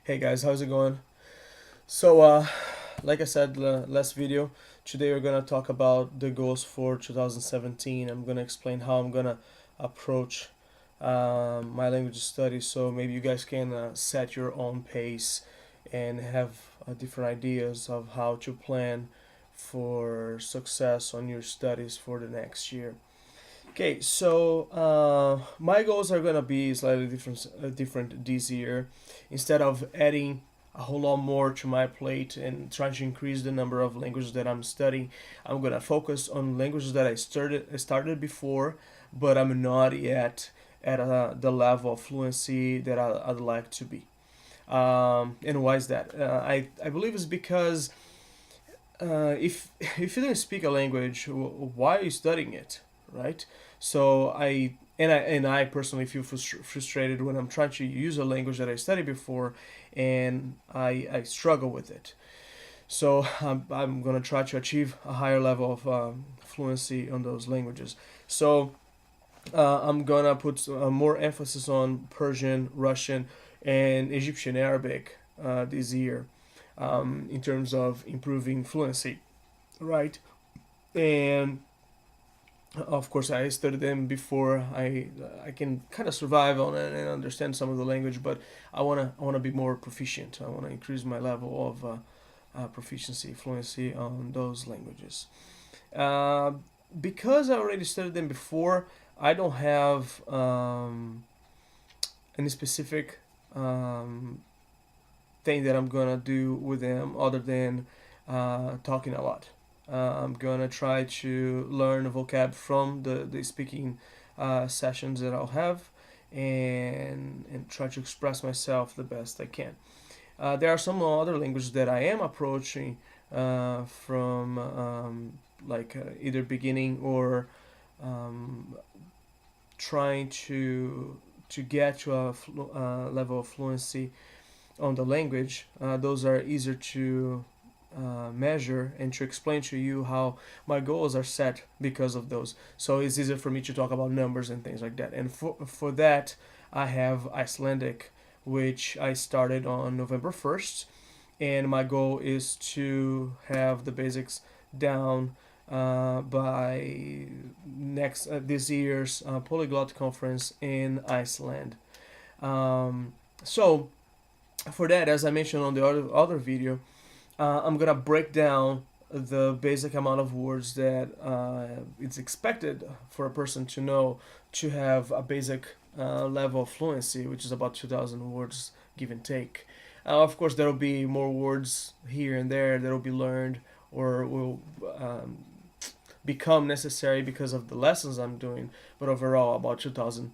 Hey guys, how's it going? So, like I said last video, today we're gonna talk about the goals for 2017. I'm gonna explain how I'm gonna approach my language study, so maybe you guys can set your own pace and have different ideas of how to plan for success on your studies for the next year. Okay, so my goals are gonna be slightly different this year. Instead of adding a whole lot more to my plate and trying to increase the number of languages that I'm studying, I'm gonna focus on languages that I started before, but I'm not yet at the level of fluency that I'd like to be. And why is that? I believe it's because if you don't speak a language, why are you studying it, right? So I personally feel frustrated when I'm trying to use a language that I studied before, and I struggle with it. So I'm gonna try to achieve a higher level of fluency on those languages. So I'm gonna put more emphasis on Persian, Russian, and Egyptian Arabic this year in terms of improving fluency, right? And of course, I studied them before. I can kind of survive on it and understand some of the language, but I wanna be more proficient. I wanna increase my level of proficiency, fluency on those languages. Uh, because I already studied them before, I don't have any specific thing that I'm gonna do with them other than talking a lot. I'm gonna try to learn vocab from the speaking sessions that I'll have, and try to express myself the best I can. There are some other languages that I am approaching from either beginning or um, trying to get to a level of fluency on the language. Those are easier to measure and to explain to you how my goals are set because of those. So it's easier for me to talk about numbers and things like that. And for that, I have Icelandic, which I started on November 1st. And my goal is to have the basics down by next this year's polyglot conference in Iceland. So for that, as I mentioned on the other video, I'm gonna break down the basic amount of words that it's expected for a person to know to have a basic level of fluency, which is about 2,000 words give and take. Of course, there will be more words here and there that will be learned or will become necessary because of the lessons I'm doing, but overall, about 2,000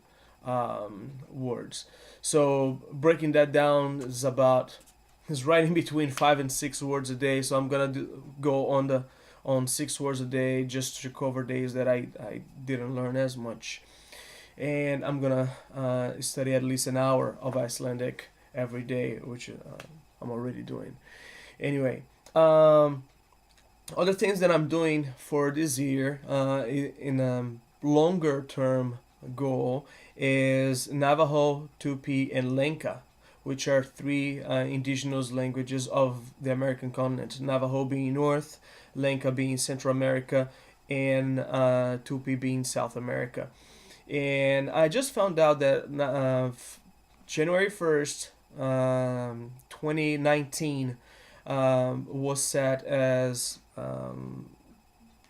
words. So breaking that down is writing between 5 and 6 words a day. So I'm gonna go on 6 words a day just to cover days that I didn't learn as much, and I'm gonna study at least an hour of Icelandic every day, which I'm already doing. Anyway, other things that I'm doing for this year in a longer term goal is Navajo, Tupi, and Lenca, which are three indigenous languages of the American continent. Navajo being North, Lenca being Central America, and Tupi being South America. And I just found out that January 1st, 2019, was set as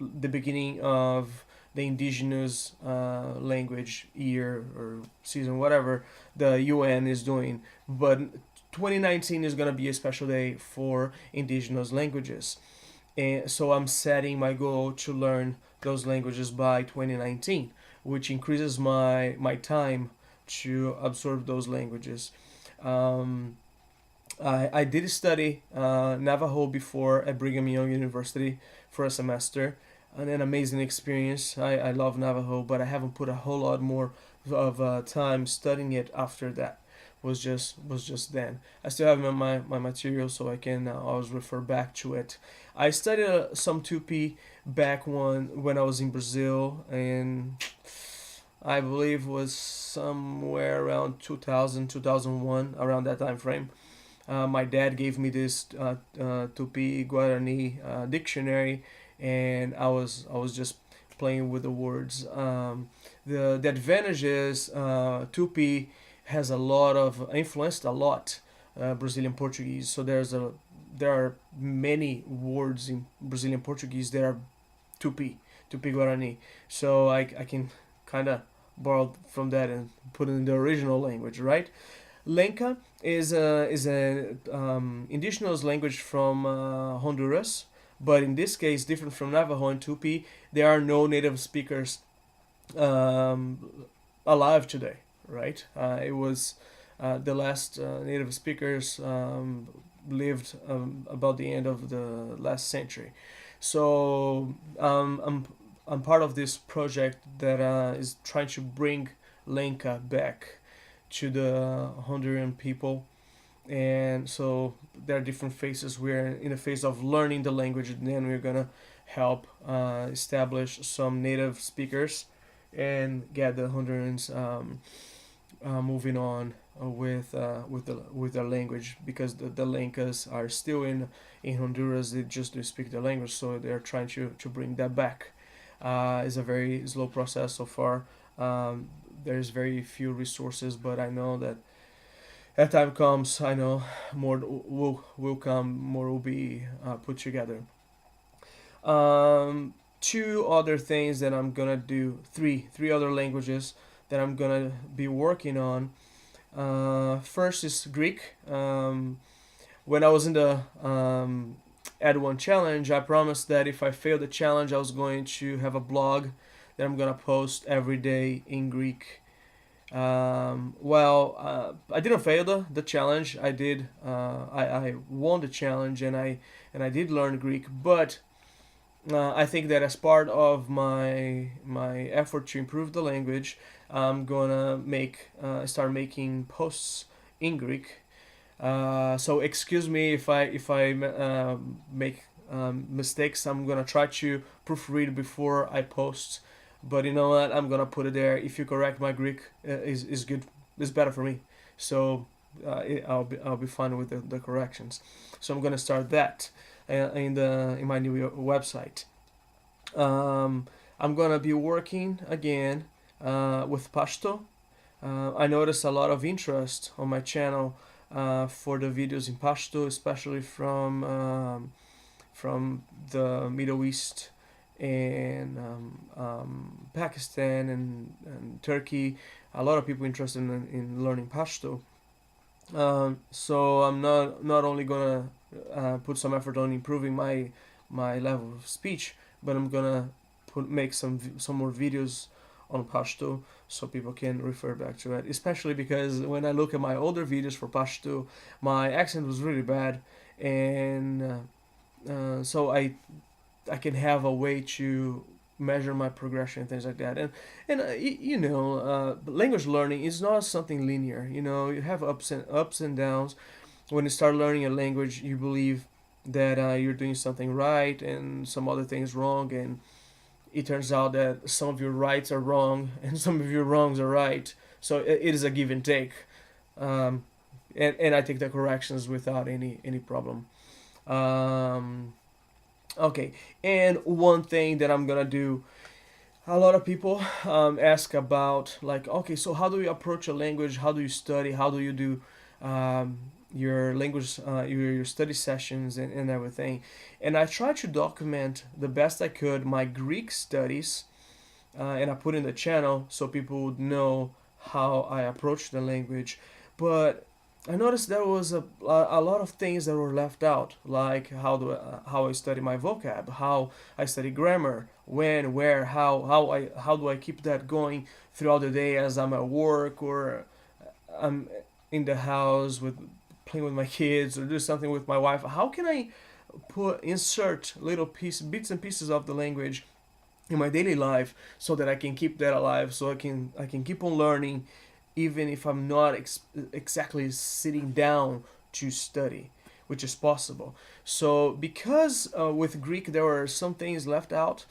the beginning of the indigenous language year or season, whatever the UN is doing. But 2019 is going to be a special day for indigenous languages. And so I'm setting my goal to learn those languages by 2019, which increases my time to absorb those languages. Um, I did study Navajo before at Brigham Young University for a semester. An amazing experience. I love Navajo, but I haven't put a whole lot more of time studying it after that. Was just then. I still have my material, so I can always refer back to it. I studied some Tupi back when I was in Brazil, and I believe was somewhere around 2000 2001, around that time frame. My dad gave me this Tupi Guarani dictionary, and I was just playing with the words. The advantage is Tupi has a lot of influenced a lot Brazilian Portuguese. So there are many words in Brazilian Portuguese that are Tupi Guarani. So I can kind of borrow from that and put it in the original language, right? Lenca is a indigenous language from Honduras, but in this case, different from Navajo and Tupi, there are no native speakers um, alive today, right? It was the last native speakers lived about the end of the last century. So I'm part of this project that is trying to bring Lenca back to the Honduran people. And so there are different phases. We're in the phase of learning the language, and then we're gonna help establish some native speakers and get the Hondurans moving on with their language, because the Lencas are still in Honduras. They just do speak their language, so they're trying to bring that back. It's a very slow process so far. There's very few resources, but I know that as time comes, I know more will come, more will be put together. Two other things that I'm gonna do, three other languages that I'm gonna be working on. First is Greek. When I was in the Add One challenge, I promised that if I failed the challenge, I was going to have a blog that I'm gonna post every day in Greek. I didn't fail the challenge. I did. I won the challenge, and I did learn Greek. But I think that as part of my effort to improve the language, I'm gonna start making posts in Greek. So excuse me if I make mistakes. I'm gonna try to proofread before I post. But you know what? I'm gonna put it there. If you correct my Greek, is good. Is better for me. So I'll be fine with the corrections. So I'm gonna start that in my new website. I'm gonna be working again with Pashto. I noticed a lot of interest on my channel for the videos in Pashto, especially from the Middle East and Pakistan and Turkey. A lot of people interested in learning Pashto. So I'm not only gonna put some effort on improving my level of speech, but I'm gonna make some more videos on Pashto so people can refer back to it. Especially because when I look at my older videos for Pashto, my accent was really bad, and so I can have a way to measure my progression and things like that. And language learning is not something linear. You have ups and downs. When you start learning a language, you believe that you're doing something right and some other things wrong, and it turns out that some of your rights are wrong and some of your wrongs are right. So it is a give and take, um, and I take the corrections without any problem. Um, okay, and one thing that I'm gonna do, a lot of people ask about, like, okay, so how do you approach a language? How do you study? How do you do your language, your study sessions and everything? And I try to document the best I could my Greek studies, and I put in the channel so people would know how I approach the language. But I noticed there was a lot of things that were left out, like how I study my vocab, how I study grammar, when, where, how do I keep that going throughout the day as I'm at work or I'm in the house with playing with my kids or do something with my wife. How can I insert little bits and pieces of the language in my daily life so that I can keep that alive, so I can keep on learning even if I'm not exactly sitting down to study, which is possible. So because with Greek there were some things left out,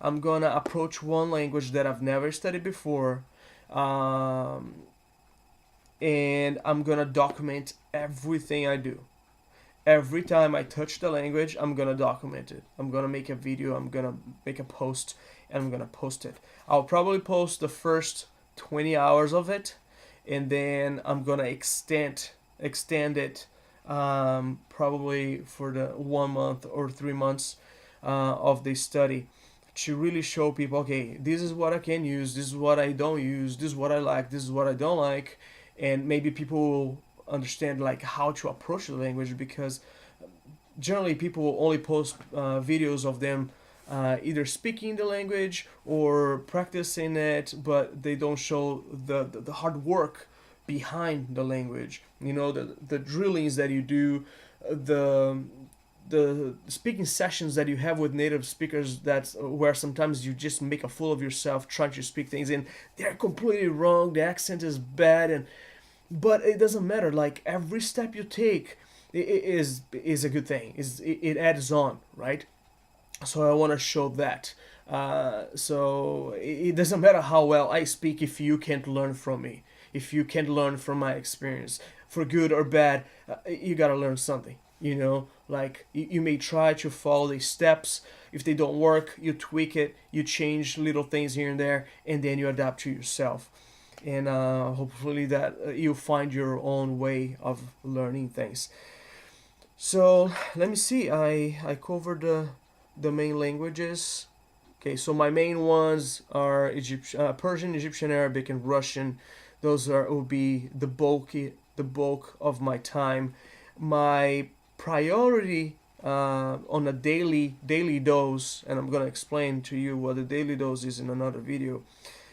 I'm gonna approach one language that I've never studied before, um, and I'm gonna document everything I do. Every time I touch the language, I'm gonna document it. I'm gonna make a video, I'm gonna make a post, and I'm gonna post it. I'll probably post the first 20 hours of it, and then I'm gonna extend it, probably for the 1 month or 3 months of the study, to really show people, okay, this is what I can use, this is what I don't use, this is what I like, this is what I don't like, and maybe people will understand like how to approach the language, because generally people will only post videos of them either speaking the language or practicing it, but they don't show the hard work behind the language. You know, the drillings that you do, the the speaking sessions that you have with native speakers, that's where sometimes you just make a fool of yourself trying to speak things and they're completely wrong, the accent is bad, and but it doesn't matter. Like every step you take is a good thing. It adds on, right? So I want to show that. So it doesn't matter how well I speak if you can't learn from me, if you can't learn from my experience, for good or bad. You gotta learn something. You know, like you may try to follow these steps. If they don't work, you tweak it, you change little things here and there, and then you adapt to yourself. And hopefully that you find your own way of learning things. So let me see. I covered the main languages. Okay, so my main ones are Persian, Egyptian, Arabic, and Russian. Those are will be the bulk of my time. My priority on a daily dose, and I'm gonna explain to you what the daily dose is in another video,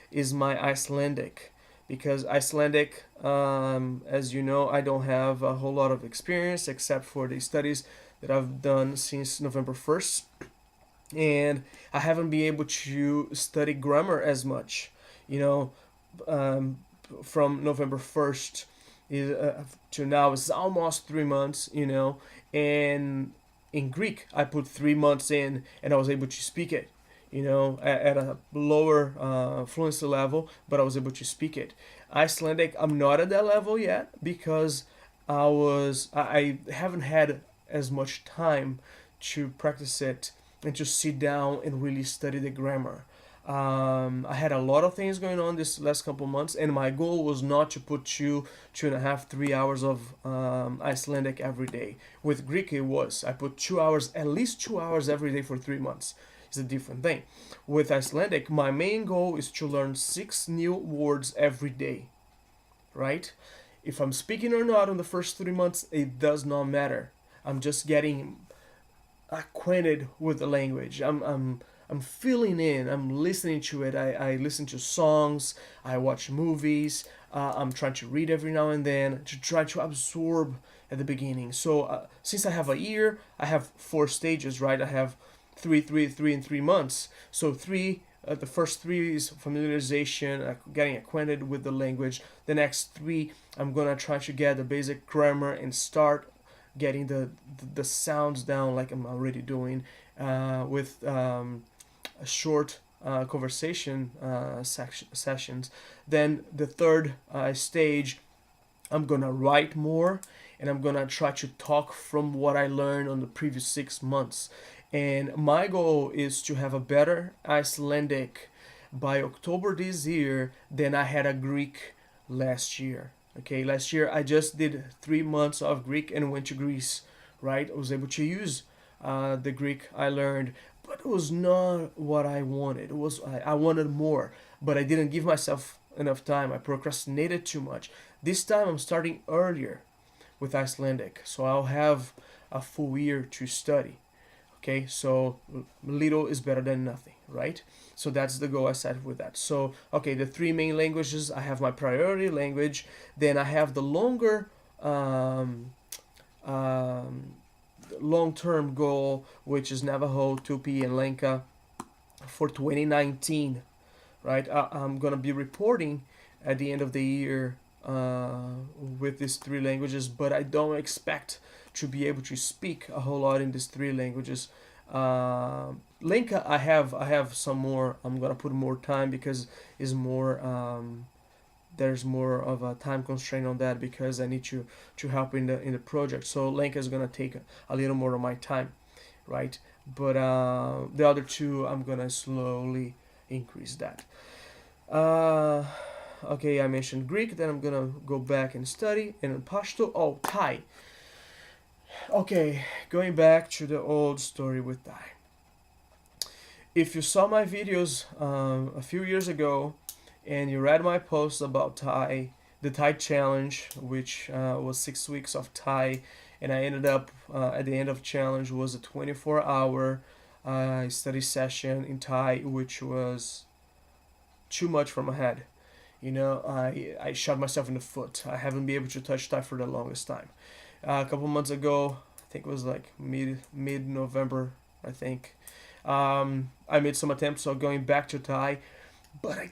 is my Icelandic, because Icelandic, as you know, I don't have a whole lot of experience except for the studies that I've done since November 1st, and I haven't been able to study grammar as much. You know, um, from November 1st to now is almost 3 months. You know, and in Greek I put 3 months in, and I was able to speak it. You know, at a lower fluency level, but I was able to speak it. Icelandic, I'm not at that level yet because I haven't had as much time to practice it and to sit down and really study the grammar. I had a lot of things going on this last couple months, and my goal was not to put 2.5, 3 hours of Icelandic every day. With Greek, it was. I put 2 hours, at least 2 hours every day for 3 months. It's a different thing. With Icelandic, my main goal is to learn 6 new words every day, right? If I'm speaking or not in the first 3 months, it does not matter. I'm just getting acquainted with the language. I'm feeling in. I'm listening to it. I listen to songs. I watch movies. I'm trying to read every now and then to try to absorb at the beginning. So since I have a year, I have 4 stages, right? I have three in 3 months. So the first three is familiarization, getting acquainted with the language. The next three, I'm gonna try to get the basic grammar and start getting the sounds down like I'm already doing with a short conversation sessions. Then the third stage, I'm gonna write more, and I'm gonna try to talk from what I learned on the previous 6 months. And my goal is to have a better Icelandic by October this year than I had a Greek last year. Okay, last year I just did 3 months of Greek and went to Greece, right? I was able to use the Greek I learned, but it was not what I wanted. I wanted more, but I didn't give myself enough time. I procrastinated too much. This time I'm starting earlier with Icelandic, so I'll have a full year to study. Okay, so little is better than nothing, right? So that's the goal I set with that. So okay, the three main languages, I have my priority language, then I have the longer um, long-term goal, which is Navajo, Tupi, and Lenka for 2019, right? I'm gonna be reporting at the end of the year with these three languages, but I don't expect to be able to speak a whole lot in these three languages. Lenka, I have some more. I'm gonna put more time because it's more there's more of a time constraint on that because I need to help in the project. So Lenka is gonna take a little more of my time, right? But the other two, I'm gonna slowly increase that. Uh, okay, I mentioned Greek. Then I'm gonna go back and study. And in Pashto, oh, Thai. Okay, going back to the old story with Thai. If you saw my videos a few years ago, and you read my posts about Thai, the Thai challenge, which was 6 weeks of Thai, and I ended up at the end of challenge was a 24-hour study session in Thai, which was too much for my head. You know, I shot myself in the foot. I haven't been able to touch Thai for the longest time. A couple months ago, I think it was like mid November, I think. I made some attempts of going back to Thai, but I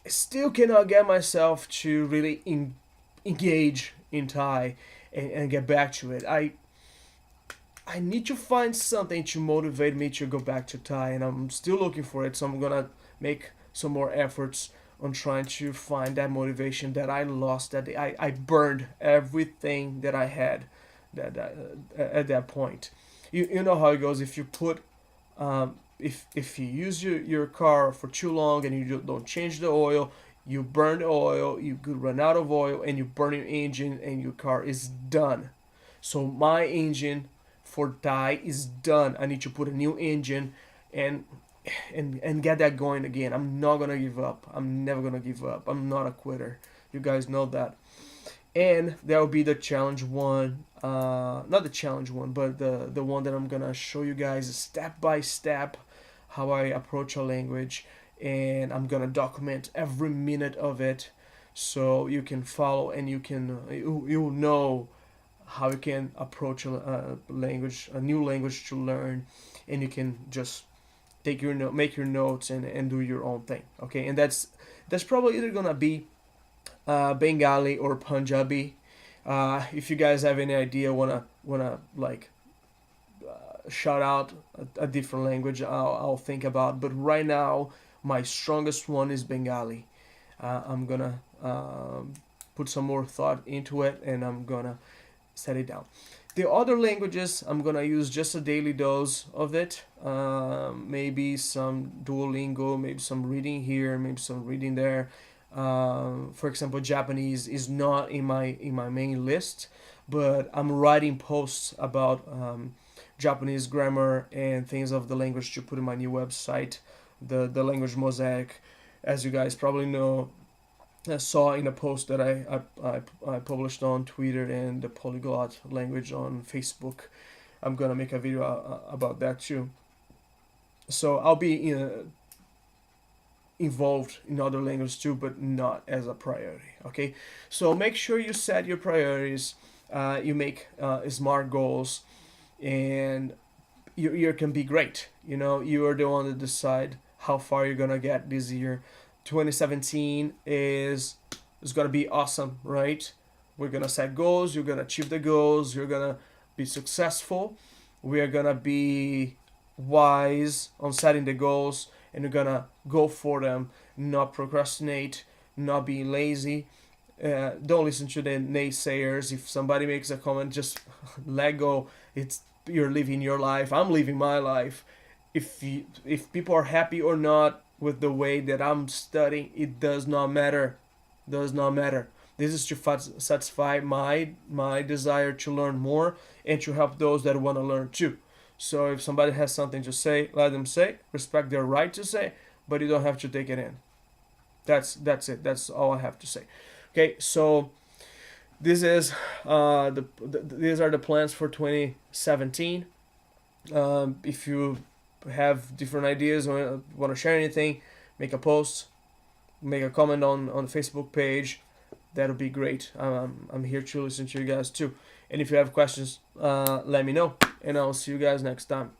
still cannot get myself to really engage in Thai and get back to it. I need to find something to motivate me to go back to Thai, and I'm still looking for it. So I'm gonna make some more efforts on trying to find that motivation that I lost that day. I burned everything that I had at that point. You know how it goes. If you put if you use your car for too long and you don't change the oil, you burn the oil, you could run out of oil, and you burn your engine, and your car is done. So my engine for Thai is done. I need to put a new engine and and get that going again. I'm not gonna give up. I'm never gonna give up. I'm not a quitter. You guys know that. And that will be the challenge one. Not the challenge one, but the one that I'm gonna show you guys step by step how I approach a language, and I'm gonna document every minute of it, so you can follow and you'll know how you can approach a language, a new language to learn, and you can just make your notes and do your own thing. Okay, and that's probably either gonna be Bengali or Punjabi. If you guys have any idea, wanna like shout out a different language, I'll think about. But right now, my strongest one is Bengali. I'm gonna put some more thought into it, and I'm gonna set it down. The other languages, I'm gonna use just a daily dose of it. Maybe some Duolingo, maybe some reading here, maybe some reading there. For example, Japanese is not in my main list, but I'm writing posts about Japanese grammar and things of the language to put in my new website, the language mosaic. As you guys probably know, I saw in a post that I published on Twitter and the polyglot language on Facebook. I'm gonna make a video about that too. So I'll be involved in other languages too, but not as a priority. Okay, so make sure you set your priorities. You make smart goals, and your year can be great. You know, you are the one to decide how far you're gonna get this year. 2017 is gonna be awesome, right? We're gonna set goals. You're gonna achieve the goals. You're gonna be successful. We are gonna be wise on setting the goals, and you're gonna go for them. Not procrastinate. Not be lazy. Don't listen to the naysayers. If somebody makes a comment, just let go. It's You're living your life. I'm living my life. If people are happy or not with the way that I'm studying, it does not matter. Does not matter. This is to satisfy my desire to learn more and to help those that want to learn too. So if somebody has something to say, let them say. Respect their right to say, but you don't have to take it in. That's it. That's all I have to say. Okay, so this is these are the plans for 2017. If you have different ideas or want to share anything, make a post, make a comment on the Facebook page. That'll be great. I'm here to listen to you guys too. And if you have questions, let me know, and I'll see you guys next time.